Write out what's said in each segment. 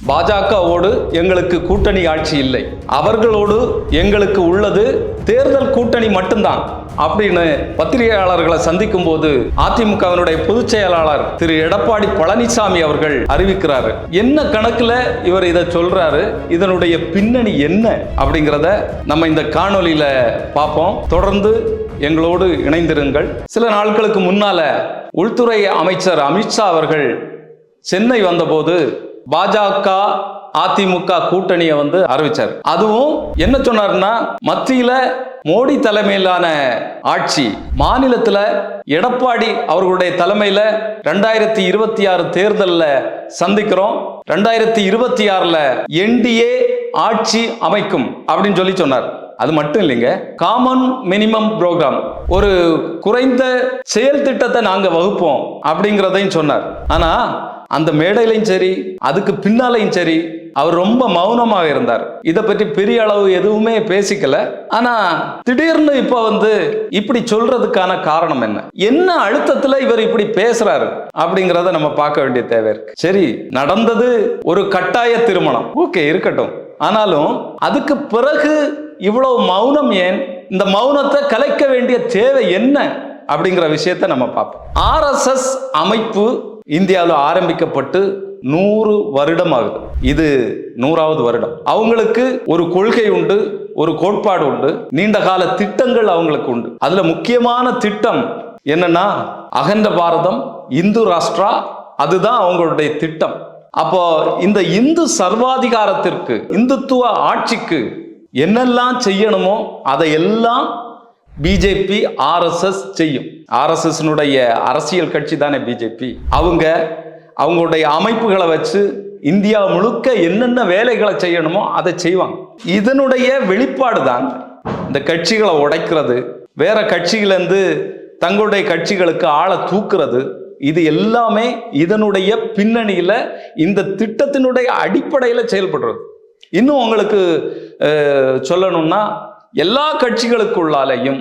பாஜகவோடு எங்களுக்கு கூட்டணி ஆட்சி இல்லை, அவர்களோடு எங்களுக்கு உள்ளது தேர்தல் கூட்டணி மட்டும்தான் அப்படின்னு பத்திரிகையாளர்களை சந்திக்கும் போது அதிமுகவினுடைய பொதுச் செயலாளர் திரு எடப்பாடி பழனிசாமி அவர்கள் அறிவிக்கிறாரு. என்ன கணக்குல இவர் இதை சொல்றாரு, இதனுடைய பின்னணி என்ன அப்படிங்கிறத நம்ம இந்த காணொலியில பார்ப்போம். தொடர்ந்து எங்களோடு இணைந்திருங்கள். சில நாட்களுக்கு முன்னால உள்துறை அமைச்சர் அமித்ஷா அவர்கள் சென்னை வந்தபோது பாஜக அதிமுக கூட்டணியை அறிவிச்சார். அதுவும் என்ன சொன்னார்னா, மத்தியில மோடி தலைமையிலான ஆட்சி, மாநிலத்தில் எடப்பாடி அவர்களுடைய தலைமையில 2026 தேர்தலில் சந்திக்கிறோம், 2026ல என்டிஏ ஆட்சி அமைக்கும் அப்படின்னு சொல்லி சொன்னார். அது மட்டும் இல்லைங்க, காமன் மினிமம் புரோகிராம், ஒரு குறைந்த செயல் திட்டத்தை நாங்க வகுப்போம் அப்படிங்கிறதையும் சொன்னார். ஆனா அந்த மேடையிலையும் சரி, அதுக்கு பின்னாலையும் சரி, அவர் ரொம்ப மௌனமாக இருந்தார். இதை பற்றி பெரிய அளவு எதுவுமே பேசிக்கல. ஆனா திடீர்னு இப்ப இப்படி சொல்றதுக்கான காரணம் என்ன, என்ன அழுத்தத்துல இவர் இப்படி பேசுறாரு அப்படிங்கிறத நம்ம பார்க்க வேண்டிய தேவை இருக்கு. சரி, நடந்தது ஒரு கட்டாய திருமணம், ஓகே இருக்கட்டும். ஆனாலும் அதுக்கு பிறகு இவ்வளவு மௌனம் ஏன், இந்த மௌனத்தை கலைக்க வேண்டிய தேவை என்ன அப்படிங்கிற விஷயத்தை நம்ம பார்ப்போம். RSS அமைப்பு இந்தியாவில் ஆரம்பிக்கப்பட்டு 100 வருடம் ஆகுது. இது 100வது வருடம். அவங்களுக்கு ஒரு கொள்கை உண்டு, ஒரு கோட்பாடு உண்டு, நீண்ட கால திட்டங்கள் அவங்களுக்கு உண்டு. அதுல முக்கியமான திட்டம் என்னன்னா, அகண்ட பாரதம், இந்து ராஷ்டிரா, அதுதான் அவங்களுடைய திட்டம். அப்போ இந்த இந்து சர்வாதிகாரத்திற்கு, இந்துத்துவ ஆட்சிக்கு என்னெல்லாம் செய்யணுமோ அதையெல்லாம் பிஜேபி RSS செய்யும். RSSனுடைய அரசியல் கட்சி தானே பிஜேபி. அவங்களுடைய அமைப்புகளை வச்சு இந்தியா முழுக்க என்னென்ன வேலைகளை செய்யணுமோ அதை செய்வாங்க. இதனுடைய வெளிப்பாடு தான் இந்த கட்சிகளை உடைக்கிறது, வேற கட்சிகளிலிருந்து தங்களுடைய கட்சிகளுக்கு ஆளை தூக்குறது. இது எல்லாமே இதனுடைய பின்னணியில, இந்த திட்டத்தினுடைய அடிப்படையில் செயல்படுறது. இன்னும் உங்களுக்கு சொல்லணும்னா, எல்லா கட்சிகளுக்குள்ளாலையும்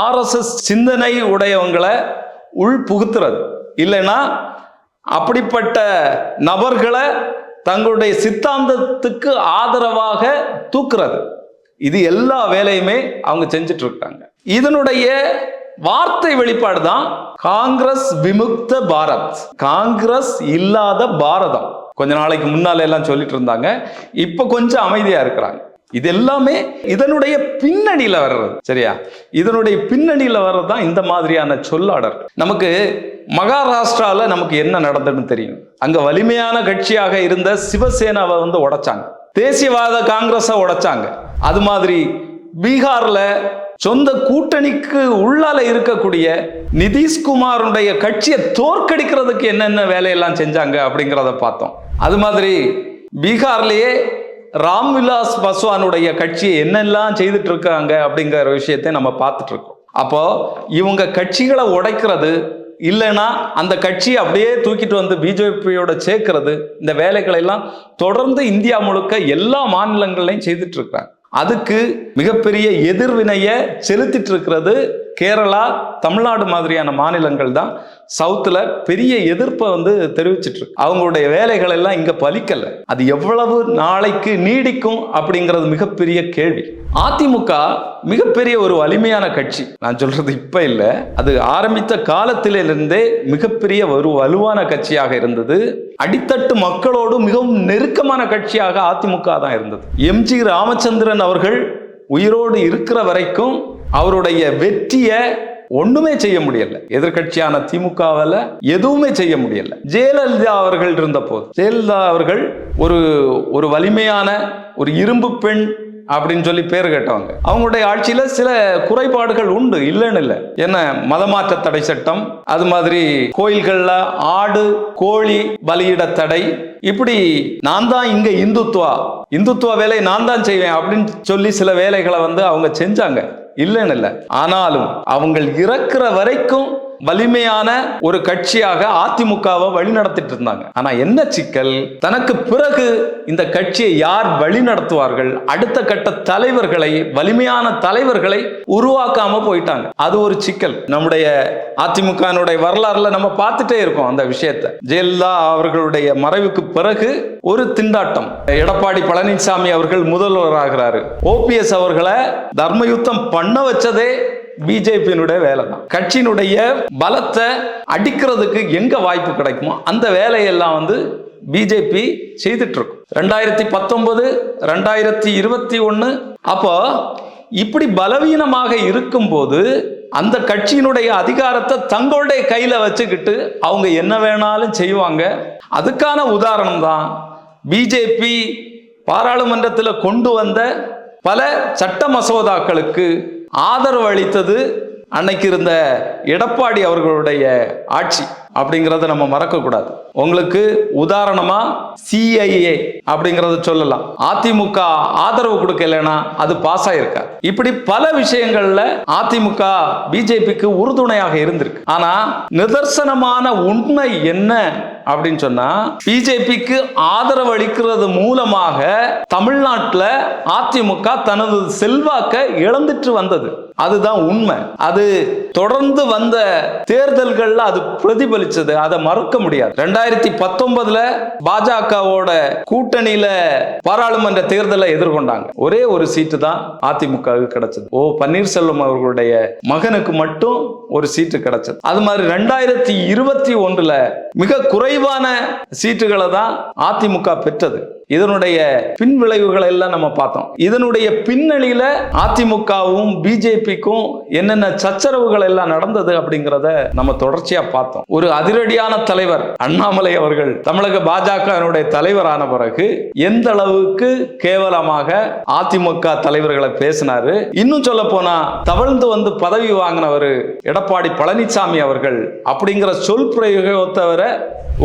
RSS சிந்தனை உடையவங்களை உள் புகுத்துறது, இல்லைன்னா அப்படிப்பட்ட நபர்களை தங்களுடைய சித்தாந்தத்துக்கு ஆதரவாக தூக்குறது. இது எல்லா வேலையுமே அவங்க செஞ்சுட்டு இருக்காங்க. இதனுடைய வார்த்தை வெளிப்பாடு தான் காங்கிரஸ் விமுக்த பாரத், காங்கிரஸ் இல்லாத பாரதம். கொஞ்ச நாளைக்கு முன்னால எல்லாம் சொல்லிட்டு இருந்தாங்க, இப்ப கொஞ்சம் அமைதியா இருக்கிறாங்க. இது எல்லாமே இதனுடைய பின்னணியில வர்றது. சரியா, இதனுடைய பின்னணியில வர்றதுதான் இந்த மாதிரியான சொல்லாடல். நமக்கு மகாராஷ்டிரால நமக்கு என்ன நடந்ததுன்னு தெரியும். அங்க வலிமையான கட்சியாக இருந்த சிவசேனாவை உடைச்சாங்க, தேசியவாத காங்கிரஸை உடைச்சாங்க. அது மாதிரி பீகார்ல சொந்த கூட்டணிக்கு உள்ளால இருக்கக்கூடிய நிதிஷ்குமாருடைய கட்சியை தோற்கடிக்கிறதுக்கு என்னென்ன வேலையெல்லாம் செஞ்சாங்க அப்படிங்கிறத பார்த்தோம். அது மாதிரி பீகார்லயே ராம்விலாஸ் பாஸ்வானுடைய கட்சியை என்னெல்லாம் செய்துட்டு இருக்காங்க அப்படிங்கிற விஷயத்தை நம்ம பார்த்துட்டு இருக்கோம். அப்போ இவங்க கட்சிகளை உடைக்கிறது, இல்லைன்னா அந்த கட்சியை அப்படியே தூக்கிட்டு பிஜேபியோட சேர்க்கிறது, இந்த வேலைகளை எல்லாம் தொடர்ந்து இந்தியா முழுக்க எல்லா மாநிலங்களையும் செய்துட்டு இருக்காங்க. அதுக்கு மிகப்பெரிய எதிர்வினையை செலுத்திட்டு இருக்கிறது கேரளா, தமிழ்நாடு மாதிரியான மாநிலங்கள் தான். சவுத்துல பெரிய எதிர்ப்பை தெரிவிச்சிட்டு இருக்கு. அவங்களுடைய வேலைகள் எல்லாம் இங்க பலிக்கல. அது எவ்வளவு நாளைக்கு நீடிக்கும் அப்படிங்கிறது மிகப்பெரிய கேள்வி. அதிமுக மிகப்பெரிய ஒரு வலிமையான கட்சி. நான் சொல்றது இப்ப இல்ல, அது ஆரம்பித்த காலத்திலிருந்தே மிகப்பெரிய ஒரு வலுவான கட்சியாக இருந்தது. அடித்தட்டு மக்களோடு மிகவும் நெருக்கமான கட்சியாக அதிமுக தான் இருந்தது. MG ராமச்சந்திரன் அவர்கள் உயிரோடு இருக்கிற வரைக்கும் அவருடைய வெற்றியை ஒண்ணுமே செய்ய முடியல. எதிர்கட்சியான திமுகவால எதுவுமே செய்ய முடியல. ஜெயலலிதா அவர்கள் இருந்த போது, ஜெயலலிதா அவர்கள் ஒரு வலிமையான ஒரு இரும்பு பெண் அப்படின்னு சொல்லி பேர் கேட்டவங்க. அவங்களுடைய ஆட்சியில சில குறைபாடுகள் உண்டு, இல்லைன்னு இல்லை. என்ன, மதமாற்ற தடை சட்டம், அது மாதிரி கோயில்கள்ல ஆடு கோழி பலியிட தடை, இப்படி நான் தான் இங்க இந்துத்துவ வேலை நான் தான் செய்வேன் அப்படின்னு சொல்லி சில வேலைகளை அவங்க செஞ்சாங்க, இல்லைன்னு இல்லை. ஆனாலும் அவங்க இறக்குற வரைக்கும் வலிமையான ஒரு கட்சியாக அதிமுகவை வழி நடத்திட்டு இருந்தாங்க. ஆனா என்ன சிக்கல், தனக்கு பிறகு இந்த கட்சியை யார் வழி நடத்துவார்கள், அடுத்த கட்ட தலைவர்களை, வலிமையான தலைவர்களை உருவாக்காம போயிட்டாங்க. அது ஒரு சிக்கல். நம்முடைய அதிமுக வரலாறுல நம்ம பார்த்துட்டே இருக்கோம் அந்த விஷயத்தை. ஜெயலலிதா அவர்களுடைய மறைவுக்கு பிறகு ஒரு திண்டாட்டம். எடப்பாடி பழனிசாமி அவர்கள் முதல்வராகிறாரு. ஓபிஎஸ் அவர்களை தர்மயுத்தம் பண்ண வச்சதே பிஜேபியினுடைய வேலை தான். கட்சியினுடைய பலத்தை அடிக்கிறதுக்கு எங்க வாய்ப்பு கிடைக்குமோ அந்த வேலையெல்லாம் பிஜேபி செய்துட்டு இருக்கும். 2019 2021 அப்போ இப்படி பலவீனமாக இருக்கும்போது அந்த கட்சியினுடைய அதிகாரத்தை தங்களுடைய கையில வச்சுக்கிட்டு அவங்க என்ன வேணாலும் செய்வாங்க. அதுக்கான உதாரணம் தான் பிஜேபி பாராளுமன்றத்தில் கொண்டு வந்த பல சட்ட மசோதாக்களுக்கு ஆதரவு அளித்தது அன்னைக்கு இருந்த எடப்பாடி அவர்களுடைய ஆட்சி அப்படிங்கிறத நம்ம மறக்க கூடாது. உங்களுக்கு உதாரணமா சிஐஏ அப்படிங்கறத சொல்லலாம். அதிமுக ஆதரவு கொடுக்கலனா அது பாஸ் ஆயிருக்கா. இப்படி பல விஷயங்கள்ல அதிமுக பிஜேபிக்கு உறுதுணையாக இருந்திருக்கு. ஆனா நிதர்சனமான உண்மை என்ன அப்படின்னு சொன்னா, பிஜேபிக்கு ஆதரவு அளிக்கிறது மூலமாக தமிழ்நாட்டில் அதிமுக தனது செல்வாக்க இழந்துட்டு வந்தது. அதுதான் உண்மை. அது தொடர்ந்து வந்த தேர்தல்கள்ல அது பிரதிபலிச்சது. அதை மறுக்க முடியாது. 2019 பாஜகவோட கூட்டணியில பாராளுமன்ற தேர்தலை எதிர்கொண்டாங்க. ஒரே ஒரு சீட்டு தான் அதிமுக கிடைச்சது. பன்னீர்செல்வம் அவர்களுடைய மகனுக்கு மட்டும் ஒரு சீட்டு கிடைச்சது. அது மாதிரி 2021 மிக குறைவான சீட்டுகளை தான் அதிமுக பெற்றது. இதனுடைய பின் விளைவுகளை எல்லாம் நம்ம பார்த்தோம். இதனுடைய பின்னணியில அதிமுகவும் பிஜேபிக்கும் என்னென்ன சச்சரவுகள் எல்லாம் நடந்தது அப்படிங்கிறத நம்ம தொடர்ச்சியா பார்த்தோம். ஒரு அதிரடியான தலைவர் அண்ணாமலை அவர்கள் தமிழக பாஜக தலைவரான பிறகு எந்த அளவுக்கு கேவலமாக அதிமுக தலைவர்களை பேசினாரு. இன்னும் சொல்ல போனா தவழ்ந்து பதவி வாங்கினவர் எடப்பாடி பழனிசாமி அவர்கள் அப்படிங்கிற சொல் பிரயோகத்தை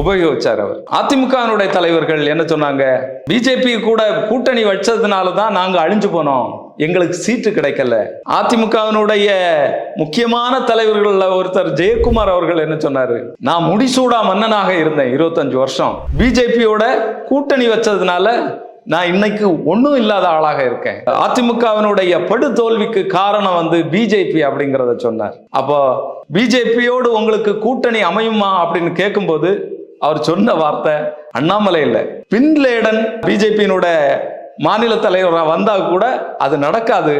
உபயோகிச்சார். அவர் அதிமுக தலைவர்கள் என்ன சொன்னாங்க, பிஜேபி கூட கூட்டணி வச்சதுனால தான் நாங்க அழிஞ்சு போனோம், எங்களுக்கு சீட்டு கிடைக்கல. அதிமுகவினுடைய முக்கியமான தலைவர்கள் ஒருத்தர் ஜெயக்குமார் அவர்கள் என்ன சொன்னாரு, நான் முடிசூடா மன்னனாக இருந்தேன் 25 வருஷம், பிஜேபியோட கூட்டணி வச்சதுனால நான் இன்னைக்கு ஒன்னும் இல்லாத ஆளாக இருக்கேன். அதிமுகவினுடைய படு தோல்விக்கு காரணம் பிஜேபி அப்படிங்கறத சொன்னார். அப்போ பிஜேபியோடு உங்களுக்கு கூட்டணி அமையுமா அப்படின்னு கேட்கும்போது அவர் சொன்ன வார்த்தை அண்ணாமலை இல்ல, பின்லேடன் பிஜேபியினுடைய மாநில தலைவராக வந்தா கூட அது நடக்காது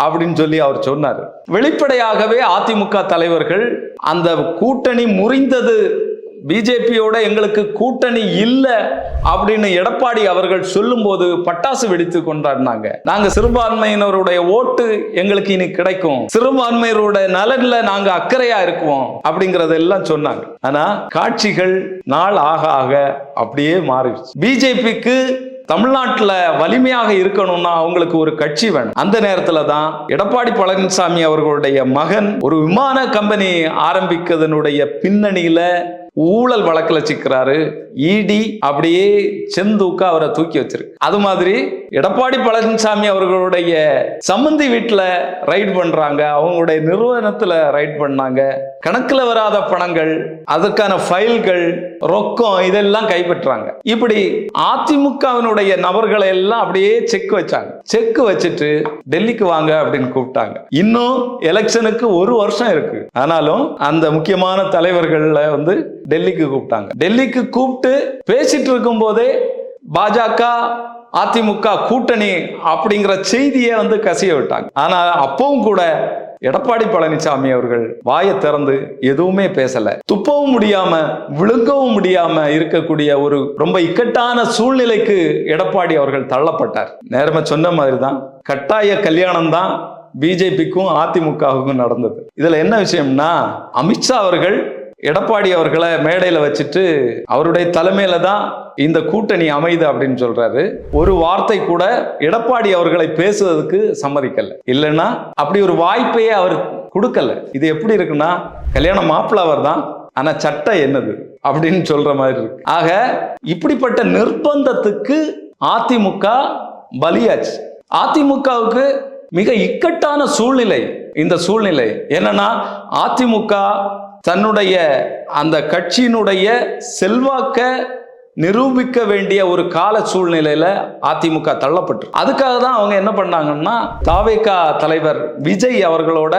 அப்படின்னு சொல்லி அவர் சொன்னார். வெளிப்படையாகவே அதிமுக தலைவர்கள் அந்த கூட்டணி முறிந்தது, பிஜேபியோட எங்களுக்கு கூட்டணி இல்லை அப்படின்னு எடப்பாடி அவர்கள் சொல்லும் போது பட்டாசு வெடித்து கொண்டாடினாங்க. நாங்க சிறுபான்மையினருடைய ஓட்டு எங்களுக்கு இனி கிடைக்கும், சிறுபான்மையினருடைய நலன்ல நாங்க அக்கறையா இருக்குவோம் அப்படிங்கறதெல்லாம் சொன்னாங்க. ஆனா காட்சிகள் நாள் ஆக ஆக அப்படியே மாறிடுச்சு. பிஜேபிக்கு தமிழ்நாட்டில் வலிமையாக இருக்கணும்னா அவங்களுக்கு ஒரு கட்சி வேணும். அந்த நேரத்தில் தான் எடப்பாடி பழனிசாமி அவர்களுடைய மகன் ஒரு விமான கம்பெனி ஆரம்பிக்கிறதனுடைய பின்னணியில ஊழல் வழக்குல சிக்கிறாரு. இடி அப்படியே செந்தூக்க அவரை தூக்கி வச்சிருக்கு. அது மாதிரி எடப்பாடி பழனிசாமி அவர்களுடைய சம்பந்தி வீட்டுல ரைட் பண்றாங்க, அவங்களுடைய நிறுவனத்துல ரைட் பண்ணாங்க. கணக்குல வராத பணங்கள், அதற்கான ஃபைல்கள், ரொக்கம் இதெல்லாம் கைப்பற்றாங்க. இப்படி அதிமுகவினுடைய நபர்களை எல்லாம் அப்படியே செக் வச்சாங்க. செக் வச்சுட்டு டெல்லிக்கு வாங்க அப்படின்னு கூப்பிட்டாங்க. இன்னும் எலெக்ஷனுக்கு 1 வருஷம் இருக்கு. ஆனாலும் அந்த முக்கியமான தலைவர்கள்ல டெல்லிக்கு கூப்பிட்டாங்க. டெல்லிக்கு கூப்பிட்டு பேசிட்டு இருக்கும் போதே பாஜக அதிமுக கூட்டணி அப்படிங்கிற செய்தியை கசிய விட்டாங்க. ஆனா அப்பவும் கூட எடப்பாடி பழனிசாமி அவர்கள் வாயை திறந்து எதுவுமே பேசல. துப்பவும் முடியாம விழுங்கவும் முடியாம இருக்கக்கூடிய ஒரு ரொம்ப இக்கட்டான சூழ்நிலைக்கு எடப்பாடி அவர்கள் தள்ளப்பட்டார். நேரமா சொன்ன மாதிரிதான் கட்டாய கல்யாணம் தான் பிஜேபிக்கும் அதிமுகவுக்கும் நடந்தது. இதுல என்ன விஷயம்னா, அமித்ஷா அவர்கள் எடப்பாடி அவர்களை மேடையில வச்சுட்டு அவருடைய தலைமையில தான் இந்த கூட்டணி அமைது அப்படின்னு சொல்றாரு. ஒரு வார்த்தை கூட எடப்பாடி அவர்களை பேசுவதற்கு சம்மதிக்கல. இல்லைன்னா அப்படி ஒரு வாய்ப்பையே அவர் கொடுக்கல. இது எப்படி இருக்குன்னா, கல்யாண மாப்பிள்ள அவர் தான், ஆனா சட்டம் என்னது அப்படின்னு சொல்ற மாதிரி இருக்கு. ஆக இப்படிப்பட்ட நிர்பந்தத்துக்கு அதிமுக பலியாச்சு. அதிமுகவுக்கு மிக இக்கட்டான சூழ்நிலை. இந்த சூழ்நிலை என்னன்னா, அதிமுக தன்னுடைய அந்த கட்சியினுடைய செல்வாக்க நிரூபிக்க வேண்டிய ஒரு கால சூழ்நிலையில அதிமுக தள்ளப்பட்டு, அதுக்காக தான் அவங்க என்ன பண்ணாங்கன்னா தாவேகா தலைவர் விஜய் அவர்களோட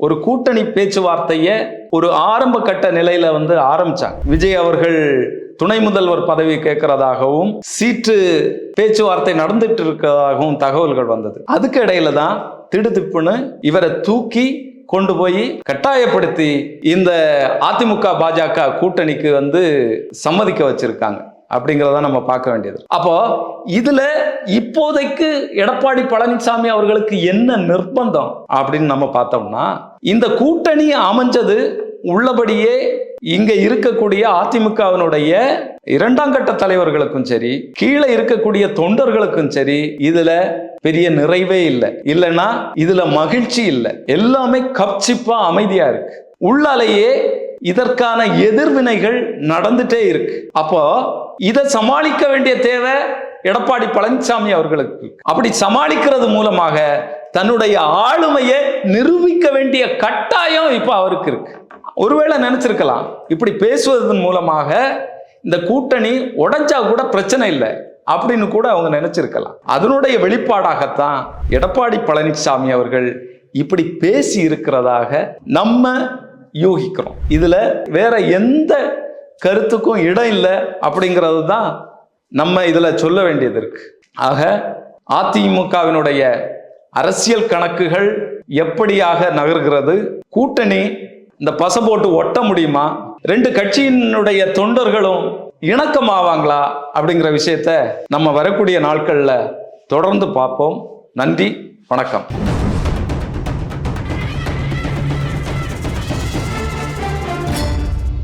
ஒரு கூட்டணி பேச்சுவார்த்தையை ஒரு ஆரம்ப கட்ட நிலையில ஆரம்பிச்சாங்க. விஜய் அவர்கள் துணை முதல்வர் பதவி கேட்கிறதாகவும் சீட்டு பேச்சுவார்த்தை நடந்துட்டு இருக்கிறதாகவும் தகவல்கள் வந்தது. அதுக்கு இடையில தான் திடுதிப்புன்னு இவரை தூக்கி கொண்டு போய் கட்டாயப்படுத்தி இந்த அதிமுக பாஜக கூட்டணிக்கு சம்மதிக்க வச்சிருக்காங்க அப்படிங்கிறத நம்ம பார்க்க வேண்டியது. அப்போ இதுல இப்போதைக்கு எடப்பாடி பழனிசாமி அவர்களுக்கு என்ன நிர்பந்தம் அப்படின்னு நம்ம பார்த்தோம்னா, இந்த கூட்டணி அமைஞ்சது உள்ளபடியே இங்க இருக்கக்கூடிய அதிமுகவினுடைய இரண்டாம் கட்ட தலைவர்களுக்கும் சரி, கீழே இருக்கக்கூடிய தொண்டர்களுக்கும் சரி, இதுல பெரிய நிறைவே இல்லை. இல்லைன்னா இதுல மகிழ்ச்சி இல்லை. எல்லாமே கப்சிப்பா அமைதியா இருக்கு. உள்ளாலேயே இதற்கான எதிர்வினைகள் நடந்துட்டே இருக்கு. அப்போ இதை சமாளிக்க வேண்டிய தேவை எடப்பாடி பழனிசாமி அவர்களுக்கு. அப்படி சமாளிக்கிறது மூலமாக தன்னுடைய ஆளுமையை நிரூபிக்க வேண்டிய கட்டாயம் இப்ப அவருக்கு இருக்கு. ஒருவேளை நினைச்சிருக்கலாம், இப்படி பேசுவதன் மூலமாக இந்த கூட்டணி உடைஞ்சா கூட பிரச்சனை இல்லை அப்படின்னு கூட அவங்க நினைச்சிருக்கலாம். அதனுடைய வெளிப்பாடாகத்தான் எடப்பாடி பழனிசாமி அவர்கள் இப்படி பேசி இருக்கிறதாக நம்ம யூகிக்கிறோம். இதுல வேற எந்த கருத்துக்கும் இடம் இல்லை அப்படிங்கிறது தான் நம்ம இதுல சொல்ல வேண்டியது இருக்கு. ஆக அதிமுகவினுடைய அரசியல் கணக்குகள் எப்படியாக நகர்கிறது, கூட்டணி இந்த பசபோட்டு ஒட்ட முடியுமா, ரெண்டு கட்சியினுடைய தொண்டர்களும் இணக்கமாவாங்களா அப்படிங்கிற விஷயத்த நம்ம வரக்கூடிய நாட்கள்ல தொடர்ந்து பார்ப்போம். நன்றி, வணக்கம்.